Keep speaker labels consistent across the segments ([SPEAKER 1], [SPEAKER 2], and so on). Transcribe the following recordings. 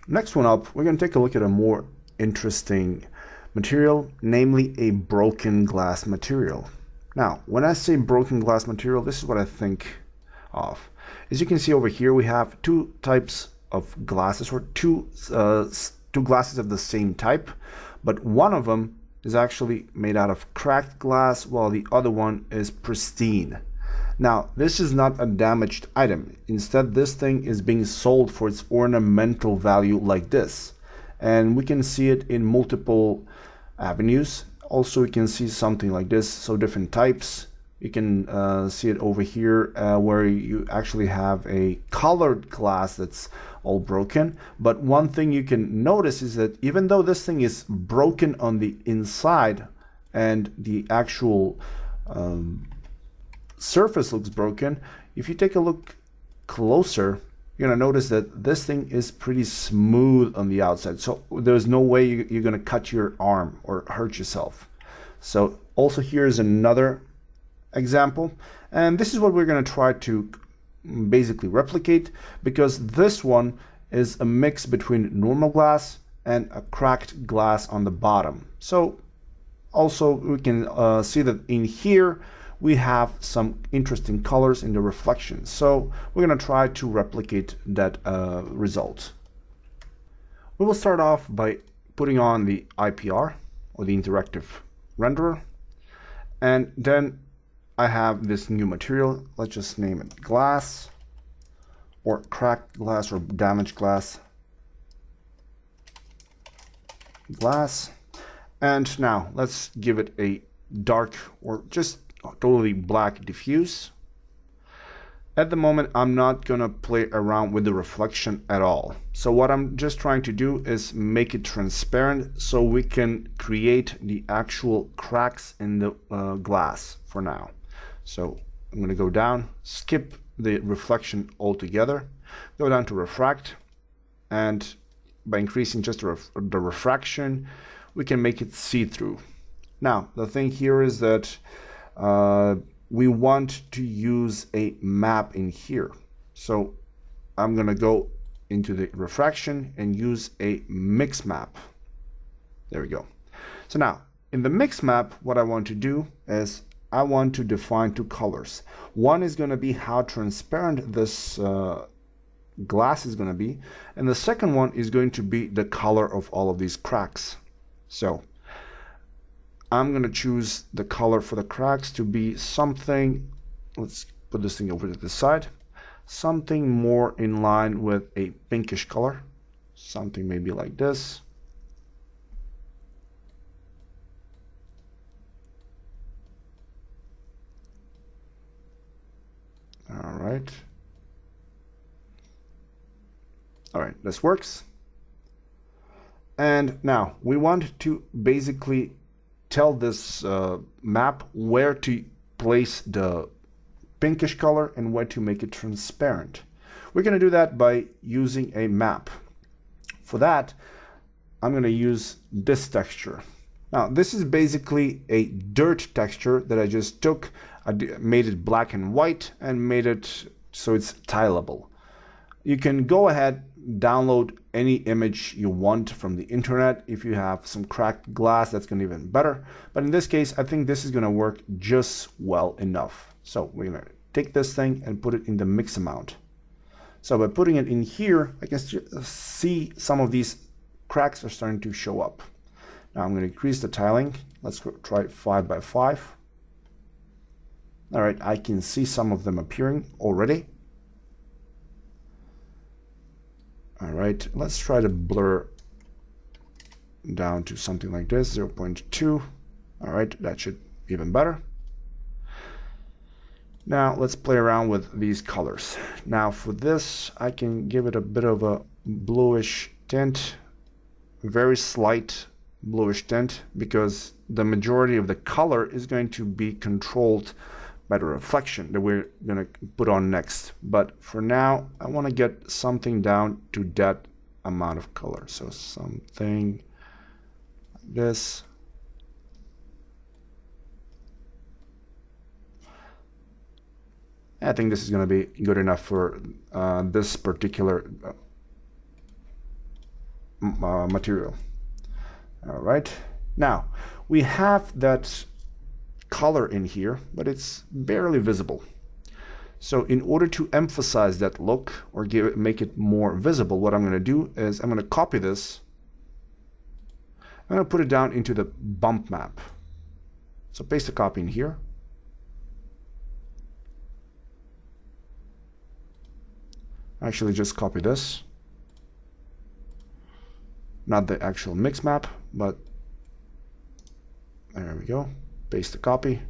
[SPEAKER 1] Next one up, we're going to take a look at a more interesting material, namely a broken glass material. Now, when I say broken glass material, this is what I think of. As you can see over here, we have two types of glasses, or two glasses of the same type, but one of them is actually made out of cracked glass while the other one is pristine. Now, this is not a damaged item. Instead, this thing is being sold for its ornamental value like this. And we can see it in multiple avenues. Also, we can see something like this, so different types. You can see it over here where you actually have a colored glass that's all broken. But one thing you can notice is that even though this thing is broken on the inside and the actual surface looks broken, if you take a look closer, you're going to notice that this thing is pretty smooth on the outside. So there's no way you're going to cut your arm or hurt yourself. So also here's another example. And this is what we're going to try to basically replicate, because this one is a mix between normal glass and a cracked glass on the bottom. So also we can see that in here we have some interesting colors in the reflections. So we're going to try to replicate that result. We will start off by putting on the IPR, or the interactive renderer, and then I have this new material. Let's just name it glass, or cracked glass, or damaged glass. Glass. And now let's give it a dark, or just totally black diffuse. At the moment, I'm not gonna play around with the reflection at all. So what I'm just trying to do is make it transparent so we can create the actual cracks in the glass for now. So I'm gonna go down, skip the reflection altogether, go down to refract, and by increasing just the refraction, we can make it see-through. Now, the thing here is that we want to use a map in here. So I'm going to go into the refraction and use a mix map. There we go. So now in the mix map, what I want to do is I want to define two colors. One is going to be how transparent this glass is going to be, and the second one is going to be the color of all of these cracks. So I'm going to choose the color for the cracks to be something, let's put this thing over to the side, something more in line with a pinkish color, something maybe like this. All right. All right, this works. And now we want to basically tell this map where to place the pinkish color and where to make it transparent. We're going to do that by using a map. For that, I'm going to use this texture. Now, this is basically a dirt texture that I just took, I made it black and white, and made it so it's tileable. You can go ahead, download any image you want from the internet. If you have some cracked glass, that's going to be even better. But in this case, I think this is going to work just well enough. So we're going to take this thing and put it in the mix amount. So by putting it in here, I can see some of these cracks are starting to show up. Now I'm going to increase the tiling. Let's try 5 by 5. All right, I can see some of them appearing already. All right, let's try to blur down to something like this, 0.2. All right, that should be even better. Now let's play around with these colors. Now for this, I can give it a bit of a bluish tint, very slight bluish tint, because the majority of the color is going to be controlled by the reflection that we're going to put on next. But for now, I want to get something down to that amount of color. So something like this. I think this is going to be good enough for this particular material. All right, now we have that color in here, but it's barely visible. So in order to emphasize that look or make it more visible, what I'm going to do is I'm going to copy this. I'm going to put it down into the bump map. So paste the copy in here. Actually, just copy this. Not the actual mix map, but there we go. Paste the copy.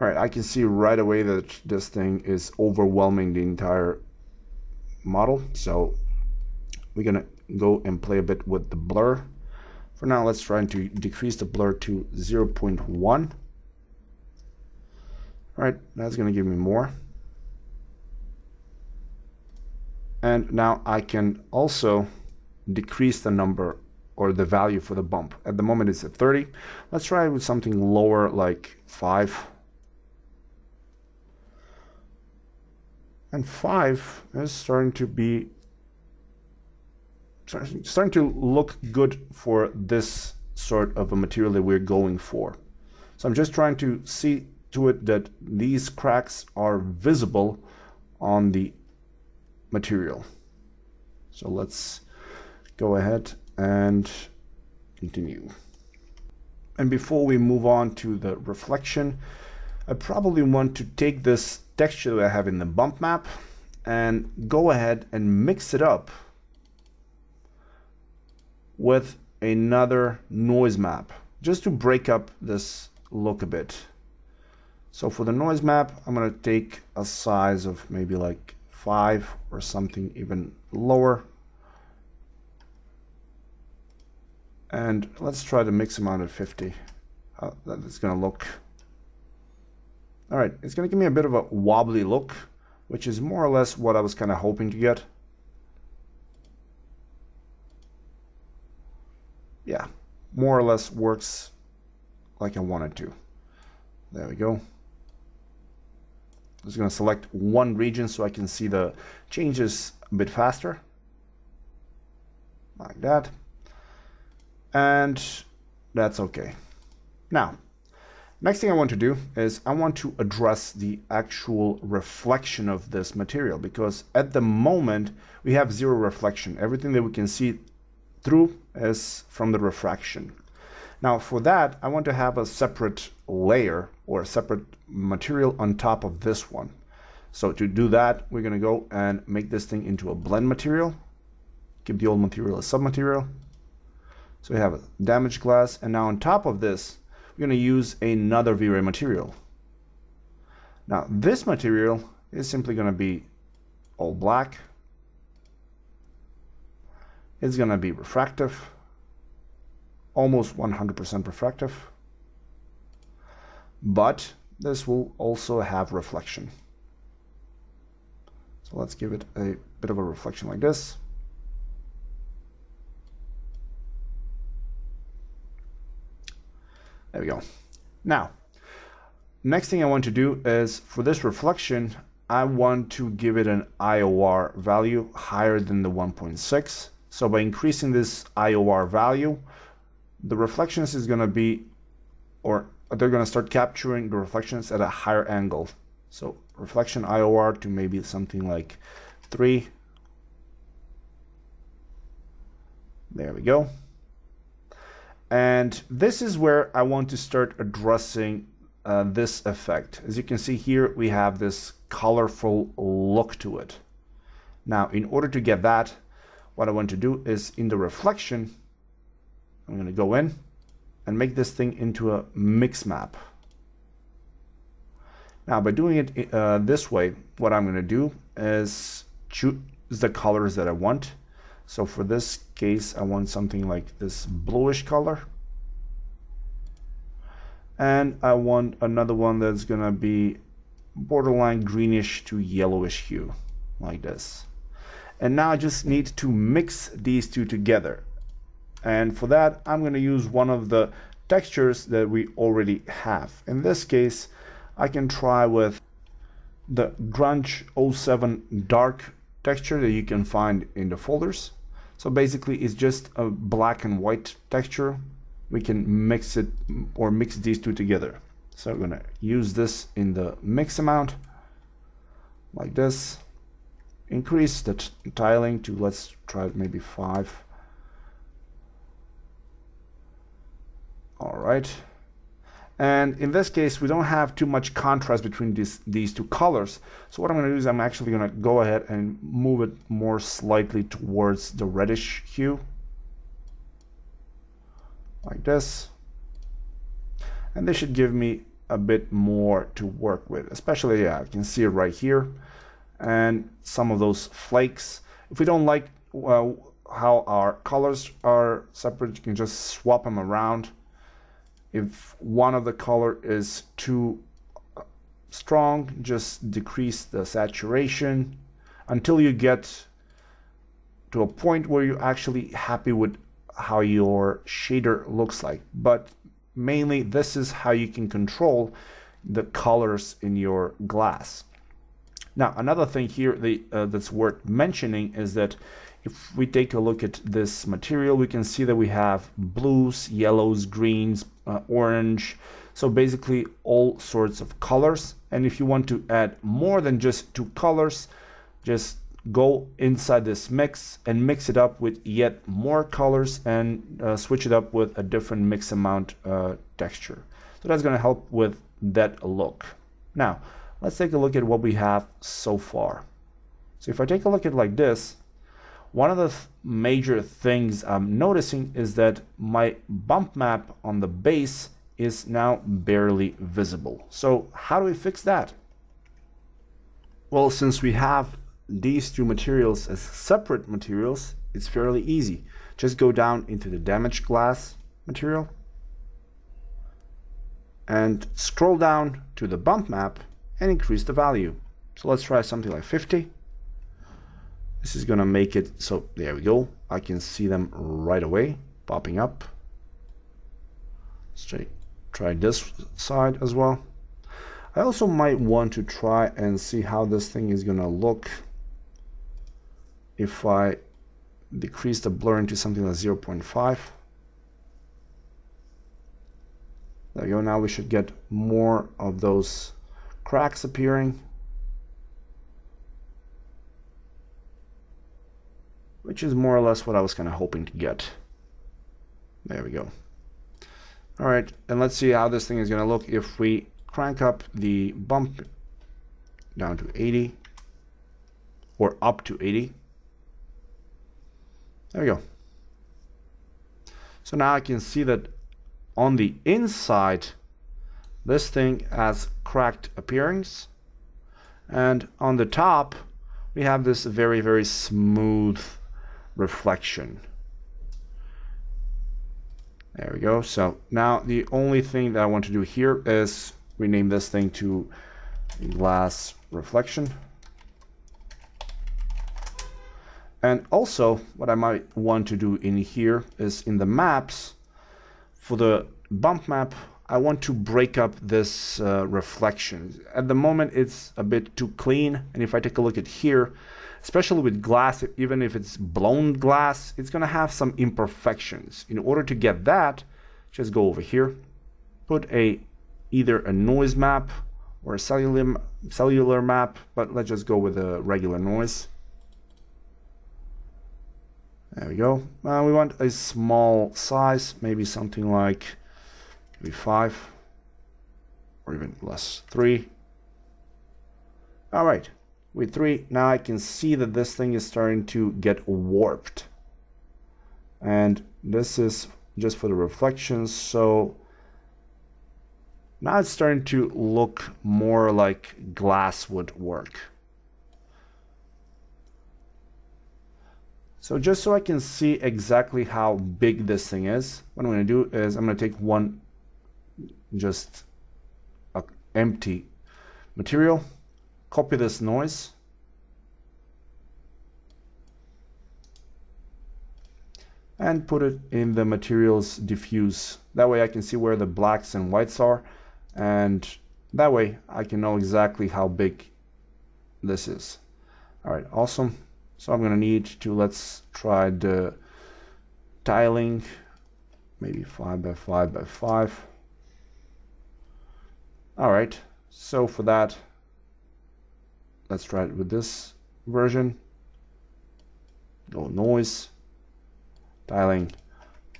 [SPEAKER 1] All right, I can see right away that this thing is overwhelming the entire model. So we're gonna go and play a bit with the blur. For now, let's try to decrease the blur to 0.1. All right, that's gonna give me more. And now I can also decrease the number or the value for the bump. At the moment it's at 30. Let's try with something lower like 5. And 5 is starting to look good for this sort of a material that we're going for. So I'm just trying to see to it that these cracks are visible on the material. So let's go ahead and continue. And before we move on to the reflection, I probably want to take this texture that I have in the bump map and go ahead and mix it up with another noise map, just to break up this look a bit. So for the noise map, I'm going to take a size of maybe like 5 or something even lower. And let's try to mix them out at 50. How that is going to look. All right, it's going to give me a bit of a wobbly look, which is more or less what I was kind of hoping to get. Yeah, more or less works like I wanted to. There we go. I'm just going to select one region so I can see the changes a bit faster. Like that. And that's okay. Now, next thing I want to do is I want to address the actual reflection of this material, because at the moment we have zero reflection. Everything that we can see through is from the refraction. Now for that, I want to have a separate layer or a separate material on top of this one. So to do that, we're going to go and make this thing into a blend material. Give the old material a submaterial. So we have a damaged glass, and now on top of this, we're going to use another Vray material. Now this material is simply going to be all black. It's going to be refractive, almost 100% refractive, but this will also have reflection. So let's give it a bit of a reflection like this. There we go. Now, next thing I want to do is for this reflection, I want to give it an IOR value higher than the 1.6. So by increasing this IOR value, the reflections is going to be, or they're going to start capturing the reflections at a higher angle. So reflection IOR to maybe something like 3. There we go. And this is where I want to start addressing this effect. As you can see here, we have this colorful look to it. Now, in order to get that, what I want to do is in the reflection, I'm going to go in and make this thing into a mix map. Now, by doing it this way, what I'm going to do is choose the colors that I want. So for this case, I want something like this bluish color. And I want another one that's going to be borderline greenish to yellowish hue, like this. And now I just need to mix these two together. And for that, I'm going to use one of the textures that we already have. In this case, I can try with the Grunge 07 dark texture that you can find in the folders. So basically it's just a black and white texture. We can mix it or mix these two together. So I'm gonna use this in the mix amount like this. Increase the tiling to, let's try maybe 5. All right. And in this case, we don't have too much contrast between these two colors. So what I'm going to do is I'm actually going to go ahead and move it more slightly towards the reddish hue. Like this. And this should give me a bit more to work with. Especially, yeah, I can see it right here. And some of those flakes. If we don't like how our colors are separate, you can just swap them around. If one of the color is too strong, just decrease the saturation until you get to a point where you're actually happy with how your shader looks like. But mainly this is how you can control the colors in your glass. Now, another thing here that's worth mentioning is that if we take a look at this material, we can see that we have blues, yellows, greens, orange. So basically all sorts of colors. And if you want to add more than just 2 colors, just go inside this mix and mix it up with yet more colors and switch it up with a different mix amount texture. So that's going to help with that look. Now, let's take a look at what we have so far. So if I take a look at like this, one of the major things I'm noticing is that my bump map on the base is now barely visible. So how do we fix that? Well, since we have these two materials as separate materials, it's fairly easy. Just go down into the damaged glass material and scroll down to the bump map and increase the value. So let's try something like 50. This is going to make it so, there we go. I can see them right away popping up. Let's try this side as well. I also might want to try and see how this thing is going to look if I decrease the blur into something like 0.5. There we go. Now we should get more of those cracks appearing, which is more or less what I was kind of hoping to get. There we go. All right, and let's see how this thing is going to look if we crank up the bump down to 80 or up to 80. There we go. So now I can see that on the inside, this thing has cracked appearance, and on the top, we have this very, very smooth reflection. There we go. So now the only thing that I want to do here is rename this thing to glass reflection. And also what I might want to do in here is in the maps, for the bump map, I want to break up this reflection. At the moment, it's a bit too clean. And if I take a look at here, especially with glass, even if it's blown glass, it's going to have some imperfections. In order to get that, just go over here, put either a noise map or a cellular map, but let's just go with a regular noise. There we go. We want a small size, maybe something like maybe 5 or even less, 3. All right, with 3, now I can see that this thing is starting to get warped. And this is just for the reflections. So now it's starting to look more like glass would work. So just so I can see exactly how big this thing is, what I'm going to do is I'm going to take one just empty material, copy this noise, and put it in the materials diffuse. That way I can see where the blacks and whites are, and that way I can know exactly how big this is. All right, awesome. So I'm gonna need to, let's try the tiling, maybe 5 by 5 by 5. All right, so for that, let's try it with this version. No noise, tiling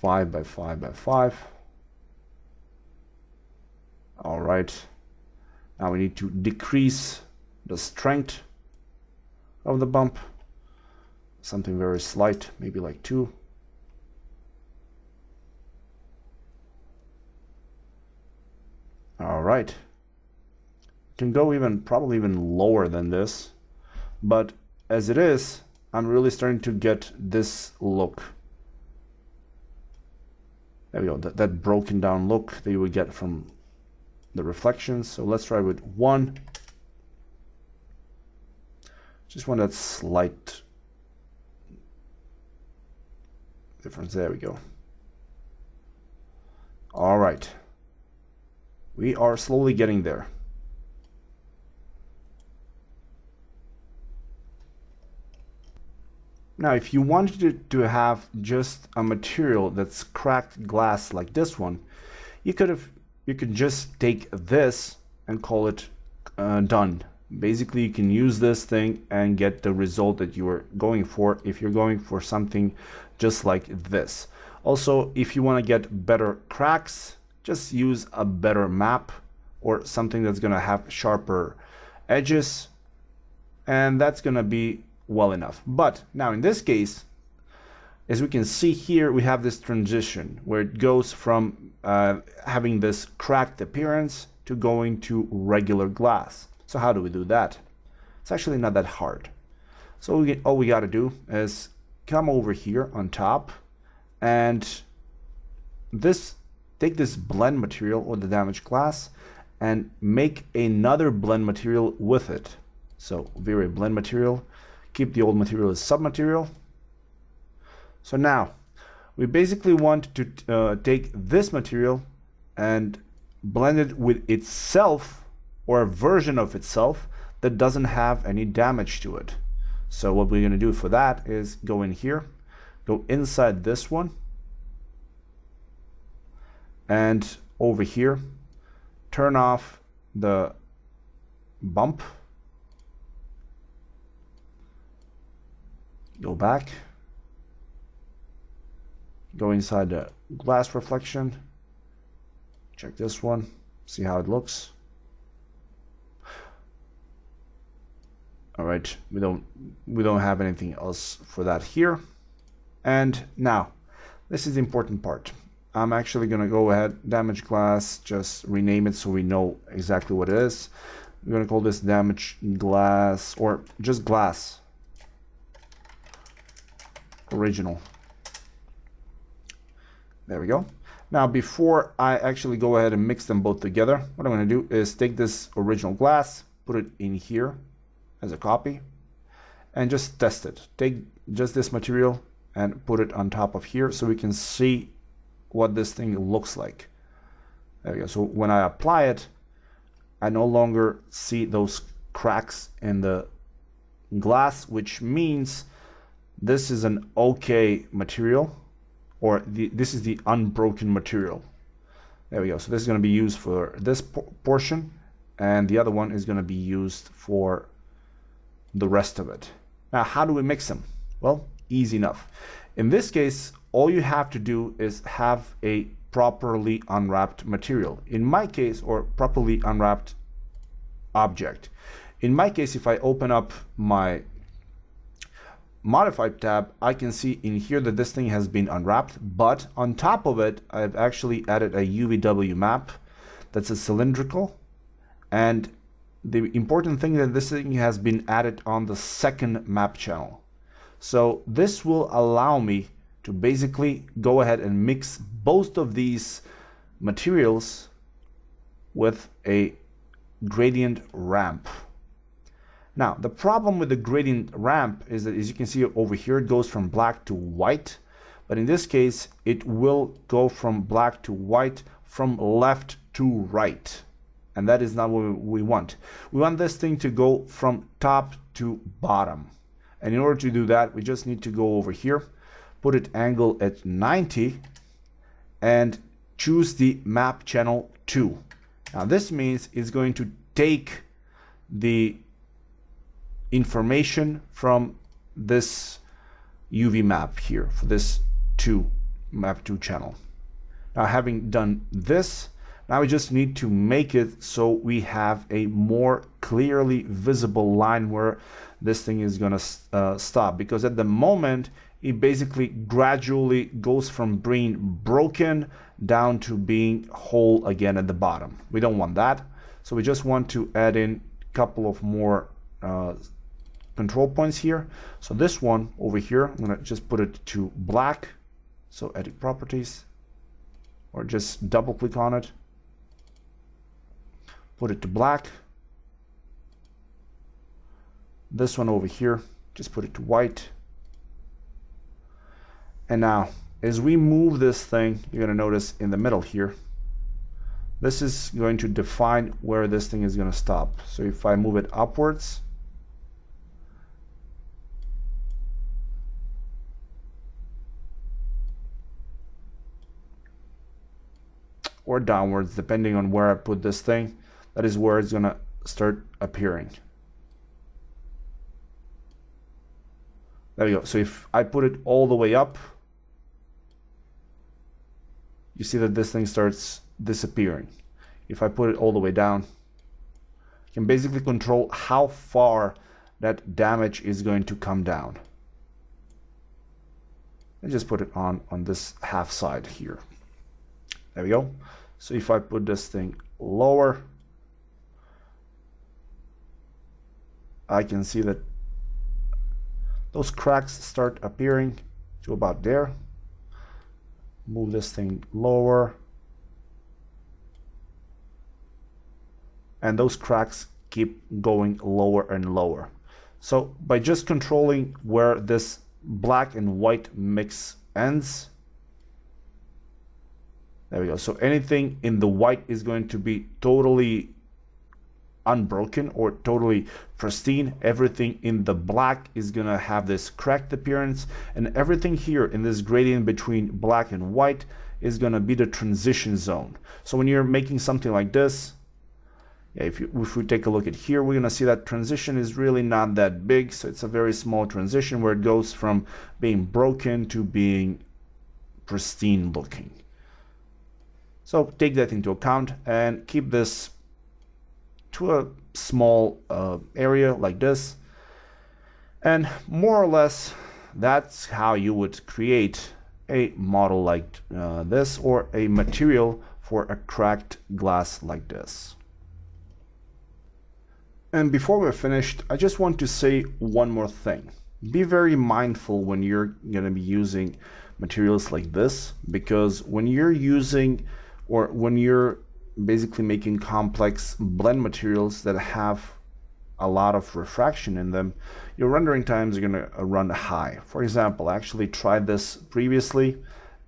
[SPEAKER 1] 5 by 5 by 5. All right, now we need to decrease the strength of the bump, something very slight, maybe like 2. All right, can go even probably even lower than this, but as it is, I'm really starting to get this look. There we go, that broken down look that you would get from the reflections. So let's try with 1. Just want that slight difference. There we go. All right, we are slowly getting there. Now, if you wanted to have just a material that's cracked glass like this one, you could just take this and call it done. Basically, you can use this thing and get the result that you were going for if you're going for something just like this. Also, if you want to get better cracks, just use a better map or something that's going to have sharper edges, and that's going to be well enough. But now in this case, as we can see here, we have this transition where it goes from having this cracked appearance to going to regular glass. So how do we do that? It's actually not that hard. So all we got to do is come over here on top and take this blend material or the damaged glass and make another blend material with it. So Vray blend material, keep the old material as submaterial. So now we basically want to take this material and blend it with itself or a version of itself that doesn't have any damage to it. So what we're going to do for that is go in here, go inside this one, and over here turn off the bump, go back, go inside the glass reflection, check this one, see how it looks. All right, we don't have anything else for that here. And now this is the important part. I'm actually going to go ahead, damage glass, just rename it so we know exactly what it is. We're going to call this damage glass, or just glass original. There we go. Now, before I actually go ahead and mix them both together, what I'm going to do is take this original glass, put it in here as a copy, and just test it. Take just this material and put it on top of here so we can see what this thing looks like. There we go. So when I apply it, I no longer see those cracks in the glass, which means this is an okay material, or this is the unbroken material. There we go. So this is going to be used for this portion, and the other one is going to be used for the rest of it. Now, how do we mix them? Well, easy enough. In this case, all you have to do is have a properly unwrapped material. In my case, or properly unwrapped object. In my case, if I open up my modified tab, I can see in here that this thing has been unwrapped, but on top of it, I've actually added a UVW map that's a cylindrical, and the important thing that this thing has been added on the second map channel. So this will allow me to basically go ahead and mix both of these materials with a gradient ramp. Now, the problem with the gradient ramp is that, as you can see over here, it goes from black to white, but in this case, it will go from black to white from left to right. And that is not what we want. We want this thing to go from top to bottom. And in order to do that, we just need to go over here, put it angle at 90, and choose the map channel 2. Now this means it's going to take the information from this UV map here for this map 2 channel. Now having done this, now we just need to make it so we have a more clearly visible line where this thing is going to stop, because at the moment it basically gradually goes from being broken down to being whole again at the bottom. We don't want that, so we just want to add in a couple of more control points here. So this one over here, I'm going to just put it to black. So edit properties, or just double click on it, put it to black. This one over here, just put it to white. And now as we move this thing, you're going to notice in the middle here, this is going to define where this thing is going to stop. So if I move it upwards, or downwards, depending on where I put this thing, that is where it's going to start appearing. There we go. So if I put it all the way up, you see that this thing starts disappearing. If I put it all the way down, you can basically control how far that damage is going to come down. And just put it on this half side here. There we go. So if I put this thing lower, I can see that those cracks start appearing to about there. Move this thing lower, and those cracks keep going lower and lower. So by just controlling where this black and white mix ends, there we go. So anything in the white is going to be totally unbroken or totally pristine. Everything in the black is going to have this cracked appearance, and everything here in this gradient between black and white is going to be the transition zone. So when you're making something like this, if we take a look at here, we're going to see that transition is really not that big. So it's a very small transition where it goes from being broken to being pristine looking. So take that into account and keep this to a small area like this. And more or less, that's how you would create a model like this, or a material for a cracked glass like this. And before we're finished, I just want to say one more thing. Be very mindful when you're going to be using materials like this, because when you're using, or when you're basically making complex blend materials that have a lot of refraction in them, your rendering times are going to run high. For example, I actually tried this previously,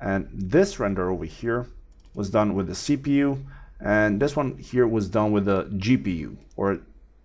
[SPEAKER 1] and this render over here was done with the CPU, and this one here was done with the GPU, or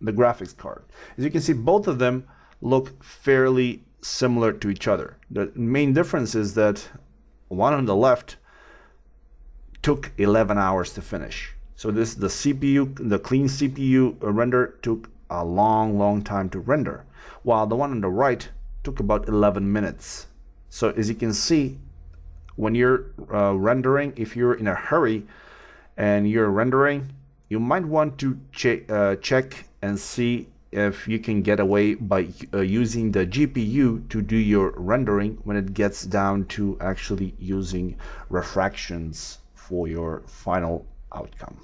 [SPEAKER 1] the graphics card. As you can see, both of them look fairly similar to each other. The main difference is that one on the left took 11 hours to finish. So this, the CPU, the clean CPU render took a long time to render, while the one on the right took about 11 minutes. So as you can see, when you're rendering, if you're in a hurry and you're rendering, you might want to check and see if you can get away by using the GPU to do your rendering when it gets down to actually using refractions for your final outcome.